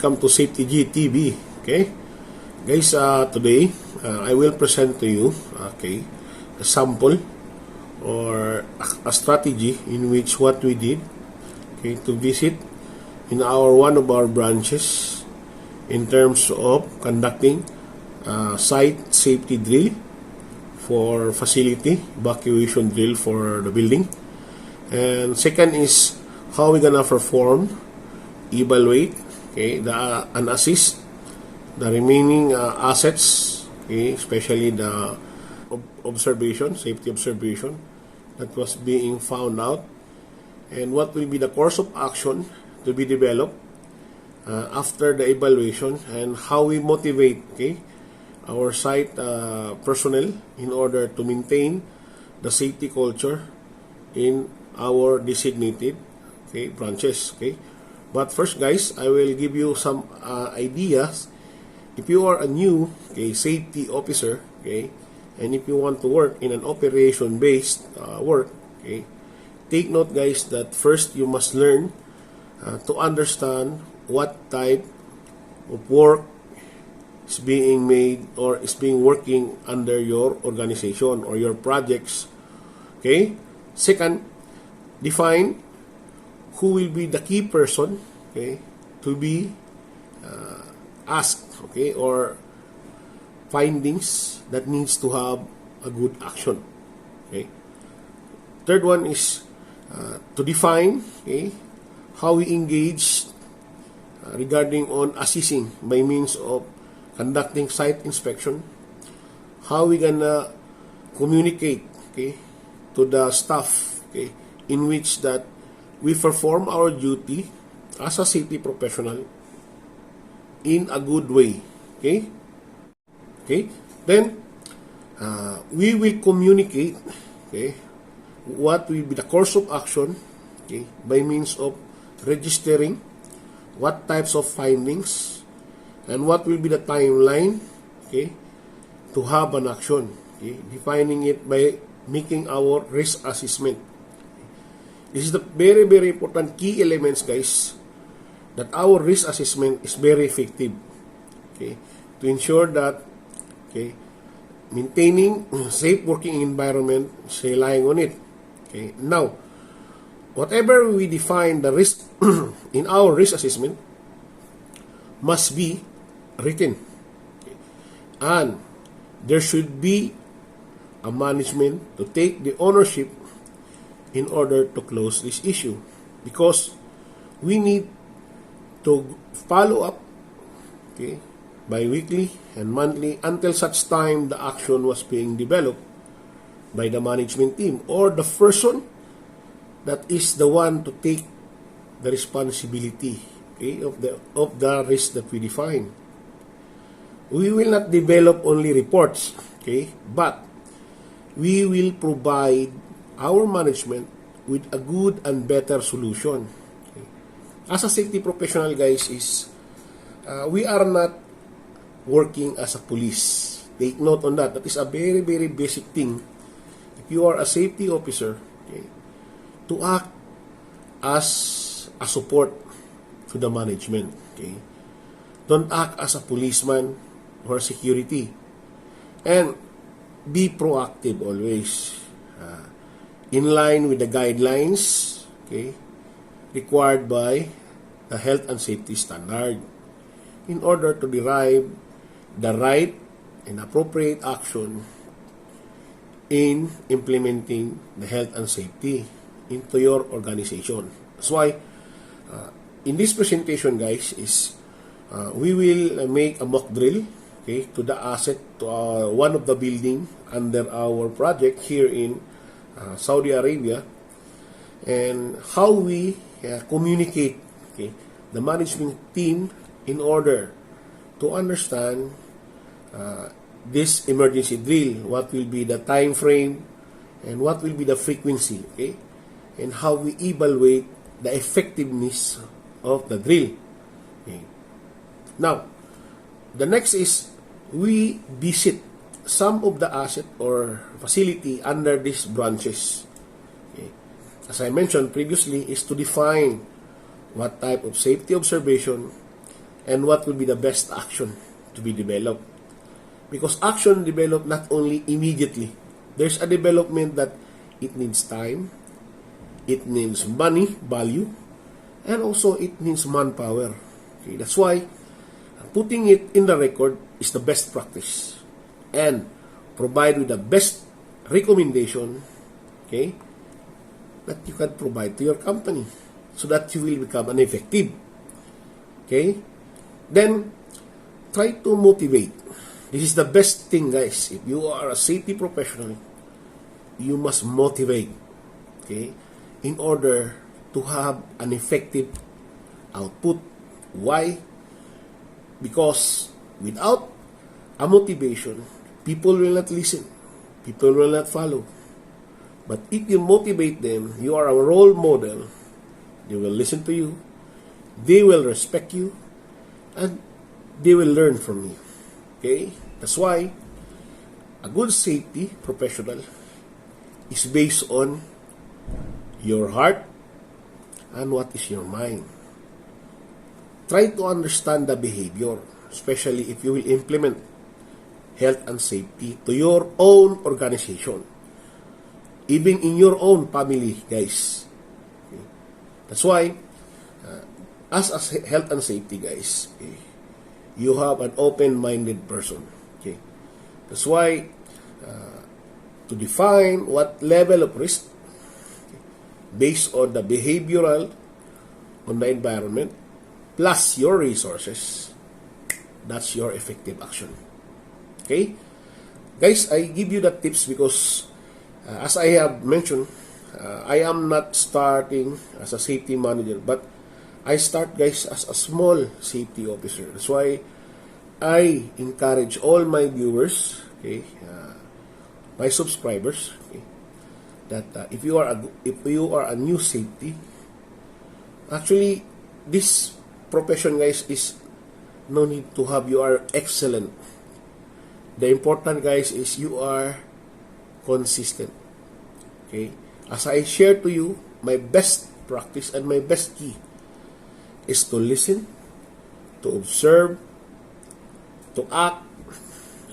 welcome to SafetyG TV. Okay, guys, today I will present to you a sample or a strategy in which what we did to visit in one of our branches in terms of conducting site safety drill for facility evacuation drill for the building, and second is how we're gonna perform evaluate and assist the remaining assets, especially the safety observation that was being found out, and what will be the course of action to be developed after the evaluation, and how we motivate our site personnel in order to maintain the safety culture in our designated branches. But first, guys, I will give you some ideas. If you are a new safety officer, and if you want to work in an operation-based work, take note, guys, that first you must learn to understand what type of work is being made or is being working under your organization or your projects. Second, define who will be the key person to be asked or findings that needs to have a good action. Third one is to define how we engage regarding on assisting by means of conducting site inspection, how we gonna communicate to the staff in which that we perform our duty as a safety professional in a good way. Then we will communicate what will be the course of action by means of registering what types of findings and what will be the timeline to have an action, defining it by making our risk assessment. This is the very, very important key elements, guys, that our risk assessment is very effective to ensure that maintaining safe working environment is relying on it. Now, whatever we define the risk in our risk assessment must be written, and there should be a management to take the ownership in order to close this issue, because we need to follow up bi-weekly and monthly until such time the action was being developed by the management team or the person that is the one to take the responsibility of the risk that we define. We will not develop only reports, but we will provide our management with a good and better solution. As a safety professional, guys, we are not working as a police. Take note on that. That is a very, very basic thing. If you are a safety officer, to act as a support to the management. Don't act as a policeman or security. And be proactive always. In line with the guidelines required by the health and safety standard in order to derive the right and appropriate action in implementing the health and safety into your organization. That's why in this presentation, guys, we will make a mock drill to the asset to one of the building under our project here in Saudi Arabia, and how we communicate the management team in order to understand this emergency drill, what will be the time frame and what will be the frequency, and how we evaluate the effectiveness of the drill. Now, the next is we visit some of the asset or facility under these branches. As I mentioned previously, is to define what type of safety observation and what will be the best action to be developed. Because action develop not only immediately. There's a development that it needs time, it needs money, value, and also it needs manpower. Okay, that's why putting it in the record is the best practice, and provide with the best recommendation, okay, that you can provide to your company so that you will become an effective. Okay? Then, try to motivate. This is the best thing, guys. If you are a safety professional, you must motivate, okay, in order to have an effective output. Why? Because without a motivation, people will not listen. People will not follow. But if you motivate them, you are a role model, they will listen to you, they will respect you, and they will learn from you. Okay? That's why a good safety professional is based on your heart and what is your mind. Try to understand the behavior, especially if you will implement health and safety to your own organization, even in your own family, guys. Okay? That's why, as a health and safety, guys, okay, you have an open-minded person. Okay? That's why, to define what level of risk, okay, based on the behavioral, on the environment, plus your resources, that's your effective action. Okay? Guys, I give you the tips because, as I have mentioned, I am not starting as a safety manager, but I start, guys, as a small safety officer. That's why I encourage all my viewers, okay, my subscribers, okay, that if you are a new safety, actually this profession, guys, is no need to have you are excellent. The important, guys, is you are consistent. Okay? As I share to you, my best practice and my best key is to listen, to observe, to act,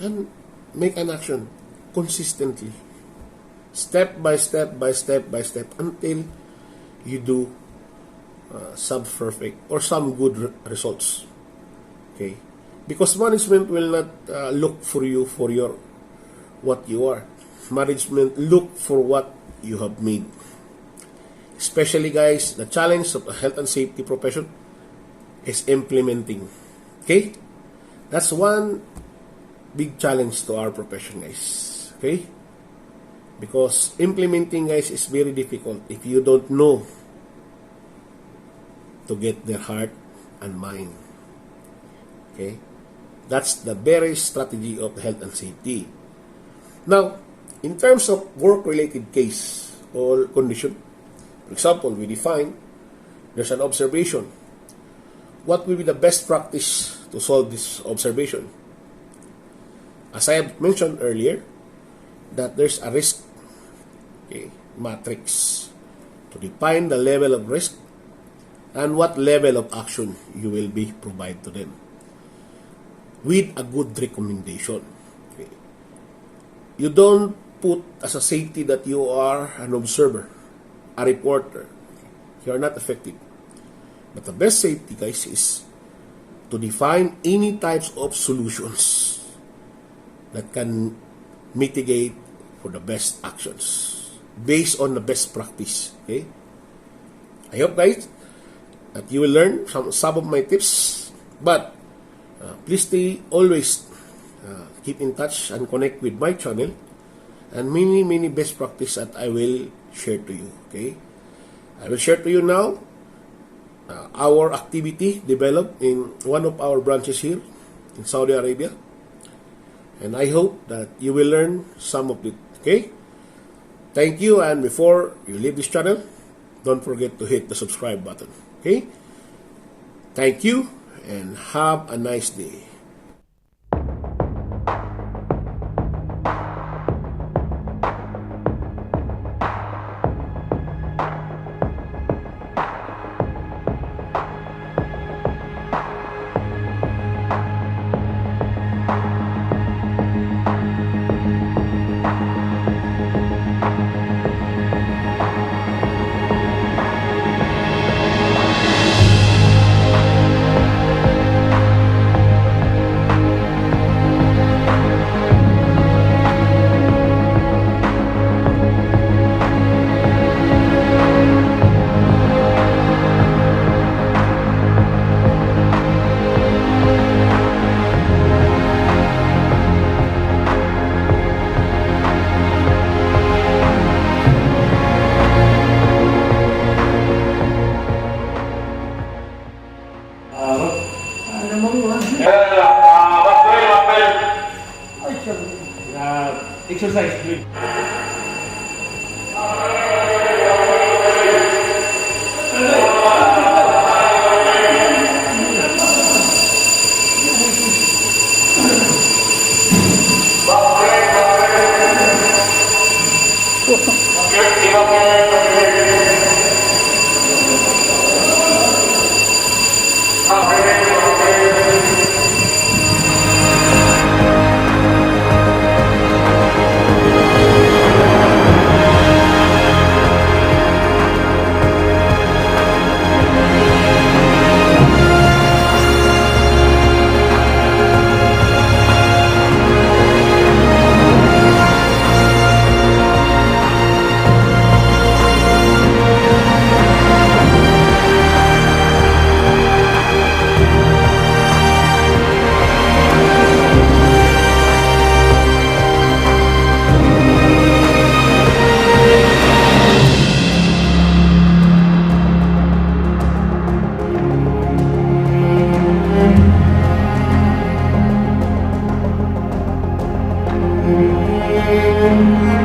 and make an action consistently. Step by step by step by step until you do some perfect or some good results. Okay? Because management will not look for you for your what you are. Management look for what you have made. Especially, guys, the challenge of a health and safety profession is implementing. Okay? That's one big challenge to our profession, guys. Okay? Because implementing, guys, is very difficult if you don't know to get their heart and mind. Okay? That's the very strategy of health and safety. Now, in terms of work-related case or condition, for example, we define there's an observation. What will be the best practice to solve this observation? As I have mentioned earlier, that there's a risk, okay, matrix to define the level of risk and what level of action you will be provide to them with a good recommendation. Okay. You don't put as a safety that you are an observer, a reporter. You are not effective. But the best safety, guys, is to define any types of solutions that can mitigate for the best actions based on the best practice. Okay? I hope, guys, that you will learn some of my tips. But please stay always keep in touch and connect with my channel and many best practice that I will share to you. Okay, I will share to you now our activity developed in one of our branches here in Saudi Arabia, and I hope that you will learn some of it. Okay, thank you, and before you leave this channel, don't forget to hit the subscribe button. Okay, thank you and have a nice day. Exercise, please. Thank you.